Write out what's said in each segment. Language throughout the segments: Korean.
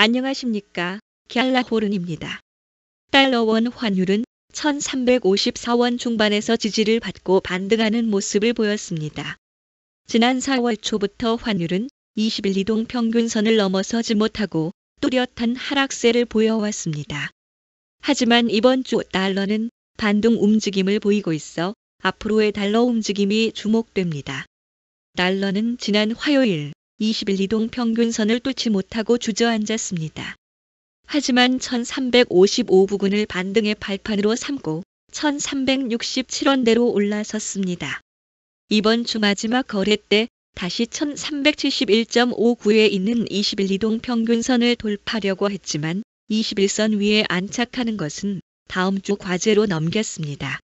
안녕하십니까. 갤라호른입니다. 달러원 환율은 1354원 중반에서 지지를 받고 반등하는 모습을 보였습니다. 지난 4월 초부터 환율은 20일 이동 평균선을 넘어서지 못하고 뚜렷한 하락세를 보여왔습니다. 하지만 이번 주 달러는 반등 움직임을 보이고 있어 앞으로의 달러 움직임이 주목됩니다. 달러는 지난 화요일 20일 이동 평균선을 뚫지 못하고 주저앉았습니다. 하지만 1355부근을 반등의 발판으로 삼고 1367원대로 올라섰습니다. 이번 주 마지막 거래 때 다시 1371.59에 있는 20일 이동 평균선을 돌파하려고 했지만 21선 위에 안착하는 것은 다음 주 과제로 넘겼습니다.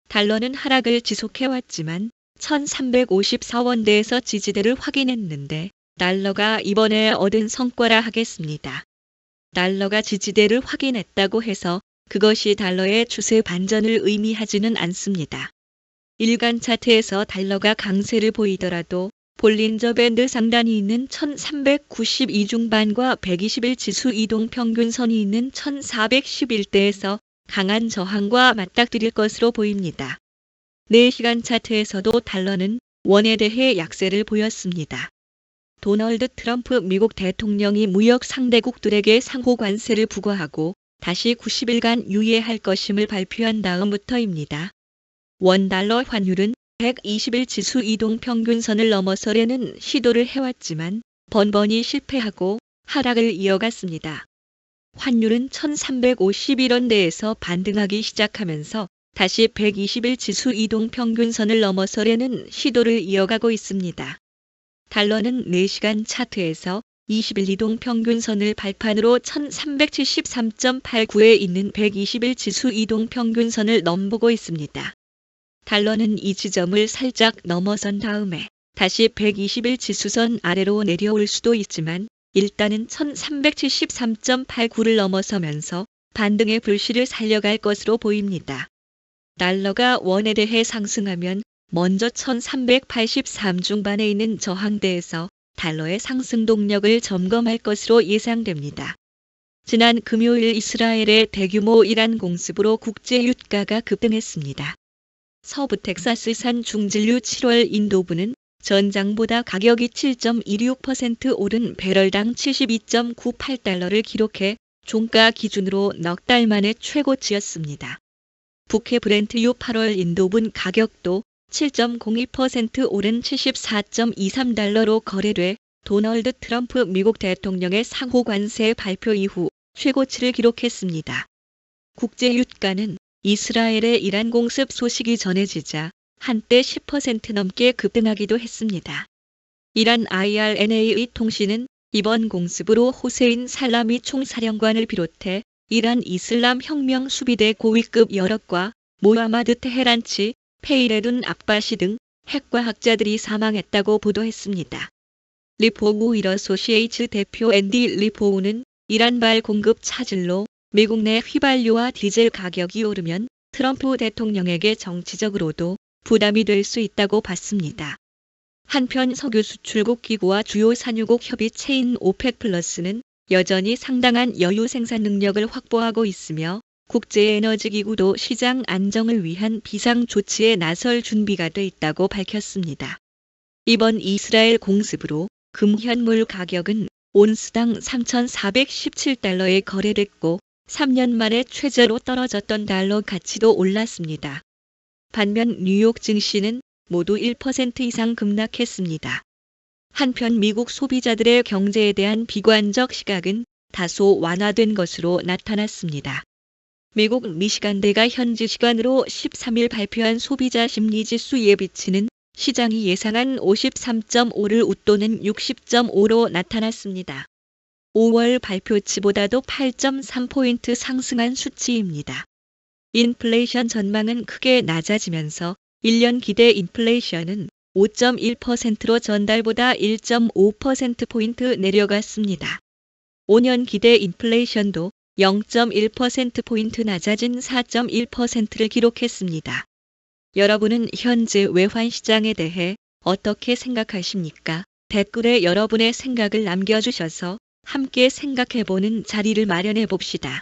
달러는 하락을 지속해왔지만 1354원대에서 지지대를 확인했는데 달러가 이번에 얻은 성과라 하겠습니다. 달러가 지지대를 확인했다고 해서 그것이 달러의 추세 반전을 의미하지는 않습니다. 일간 차트에서 달러가 강세를 보이더라도 볼린저 밴드 상단이 있는 1392 중반과 121 지수 이동 평균선이 있는 1411대에서 강한 저항과 맞닥뜨릴 것으로 보입니다. 4시간 차트에서도 달러는 원에 대해 약세를 보였습니다. 도널드 트럼프 미국 대통령이 무역 상대국들에게 상호 관세를 부과하고 다시 90일간 유예할 것임을 발표한 다음부터입니다. 원달러 환율은 121 지수 이동 평균선을 넘어서려는 시도를 해왔지만 번번이 실패하고 하락을 이어갔습니다. 환율은 1351원대에서 반등하기 시작하면서 다시 121 지수 이동 평균선을 넘어서려는 시도를 이어가고 있습니다. 달러는 4시간 차트에서 20일 이동 평균선을 발판으로 1373.89에 있는 121 지수 이동 평균선을 넘보고 있습니다. 달러는 이 지점을 살짝 넘어선 다음에 다시 121 지수선 아래로 내려올 수도 있지만 일단은 1373.89를 넘어서면서 반등의 불씨를 살려갈 것으로 보입니다. 달러가 원에 대해 상승하면 먼저 1383 중반에 있는 저항대에서 달러의 상승 동력을 점검할 것으로 예상됩니다. 지난 금요일 이스라엘의 대규모 이란 공습으로 국제 유가가 급등했습니다. 서부 텍사스산 중진류 7월 인도분은 전장보다 가격이 7.16% 오른 배럴당 72.98달러를 기록해 종가 기준으로 넉 달 만에 최고치였습니다. 북해 브렌트유 8월 인도분 가격도 7.02% 오른 74.23달러로 거래돼 도널드 트럼프 미국 대통령의 상호 관세 발표 이후 최고치를 기록했습니다. 국제 유가는 이스라엘의 이란 공습 소식이 전해지자 한때 10% 넘게 급등하기도 했습니다. 이란 IRNA 통신은 이번 공습으로 호세인 살라미 총사령관을 비롯해 이란 이슬람 혁명 수비대 고위급 여럿과 모하마드 테헤란치, 페이레둔 압바시 등 핵과학자들이 사망했다고 보도했습니다. 리포우 일어소시에이츠 대표 앤디 리포우는 이란발 공급 차질로 미국 내 휘발유와 디젤 가격이 오르면 트럼프 대통령에게 정치적으로도 부담이 될 수 있다고 봤습니다. 한편 석유 수출국 기구와 주요 산유국 협의체인 오펙 플러스는 여전히 상당한 여유 생산 능력을 확보하고 있으며 국제에너지기구도 시장 안정을 위한 비상조치에 나설 준비가 돼 있다고 밝혔습니다. 이번 이스라엘 공습으로 금현물 가격은 온스당 3,417달러에 거래됐고 3년 만에 최저로 떨어졌던 달러 가치도 올랐습니다. 반면 뉴욕 증시는 모두 1% 이상 급락했습니다. 한편 미국 소비자들의 경제에 대한 비관적 시각은 다소 완화된 것으로 나타났습니다. 미국 미시간대가 현지 시간으로 13일 발표한 소비자 심리지수 예비치는 시장이 예상한 53.5를 웃도는 60.5로 나타났습니다. 5월 발표치보다도 8.3포인트 상승한 수치입니다. 인플레이션 전망은 크게 낮아지면서 1년 기대 인플레이션은 5.1%로 전달보다 1.5%포인트 내려갔습니다. 5년 기대 인플레이션도 0.1%포인트 낮아진 4.1%를 기록했습니다. 여러분은 현재 외환시장에 대해 어떻게 생각하십니까? 댓글에 여러분의 생각을 남겨주셔서 함께 생각해보는 자리를 마련해 봅시다.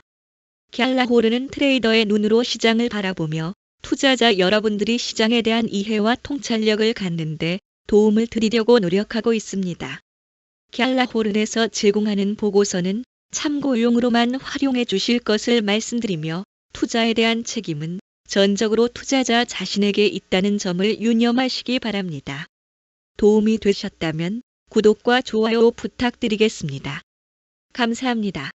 갤라호르는 트레이더의 눈으로 시장을 바라보며 투자자 여러분들이 시장에 대한 이해와 통찰력을 갖는데 도움을 드리려고 노력하고 있습니다. 갤라호른에서 제공하는 보고서는 참고용으로만 활용해 주실 것을 말씀드리며 투자에 대한 책임은 전적으로 투자자 자신에게 있다는 점을 유념하시기 바랍니다. 도움이 되셨다면 구독과 좋아요 부탁드리겠습니다. 감사합니다.